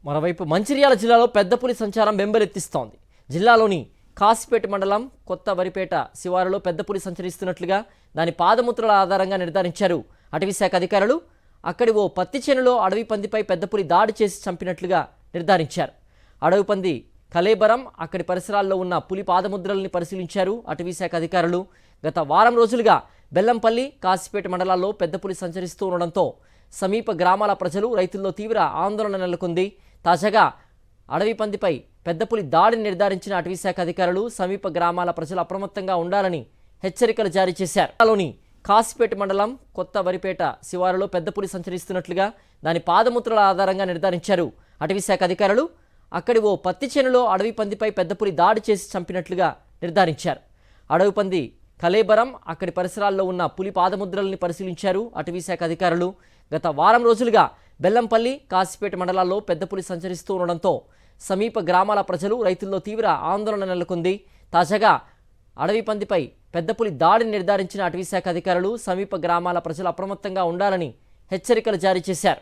మరోవైపు మంచిర్యాల జిల్లాలో పెద్ద పులి సంచారం బెంబెలెత్తిస్తోంది. జిల్లాలోని కాసిపేట మండలం కొత్త వరిపేట శివారులో పెద్ద పులి సంచరిస్తున్నట్లుగా దాని పాదముద్రల ఆధారంగా నిర్ధారించారు అటవీశాఖ అధికారులు. అక్కడి ఓ పత్తి చేనులో అడవి పందిపై పెద్ద పులి దాడి చేసి చంపినట్లుగా నిర్ధారించారు. అడవి పంది కలేబరం అక్కడి పరిసరాల్లో ఉన్న పులి పాదముద్రల్ని పరిశీలించారు అటవీశాఖ అధికారులు. గత వారం రోజులుగా బెల్లంపల్లి, కాసిపేట మండలాల్లో పెద్ద పులి సంచరిస్తూ ఉండడంతో సమీప గ్రామాల ప్రజలు, రైతుల్లో తీవ్ర ఆందోళన నెలకొంది. తాజాగా అడవి పందిపై పెద్ద పులి దాడిని నిర్ధారించిన అటవీశాఖ అధికారులు సమీప గ్రామాల ప్రజలు అప్రమత్తంగా ఉండాలని హెచ్చరికలు జారీ చేశారు. జిల్లాలోని కాసిపేట మండలం కొత్త వరిపేట శివారులో పెద్ద పులి సంచరిస్తున్నట్లుగా దాని పాదముద్రల ఆధారంగా నిర్ధారించారు అటవీశాఖ అధికారులు. అక్కడి ఓ పత్తి చేనులో అడవి పందిపై పెద్ద పులి దాడి చేసి చంపినట్లుగా నిర్ధారించారు. అడవి పంది కలేబరం అక్కడి పరిసరాల్లో ఉన్న పులి పాదముద్రల్ని పరిశీలించారు అటవీశాఖ అధికారులు. గత వారం రోజులుగా బెల్లంపల్లి, కాసిపేట మండలాల్లో పెద్ద పులి సంచరిస్తూ ఉండడంతో సమీప గ్రామాల ప్రజలు, రైతుల్లో తీవ్ర ఆందోళన నెలకొంది. తాజాగా అడవి పందిపై పెద్ద పులి దాడిని నిర్ధారించిన అటవీశాఖ అధికారులు సమీప గ్రామాల ప్రజలు అప్రమత్తంగా ఉండాలని హెచ్చరికలు జారీ చేశారు.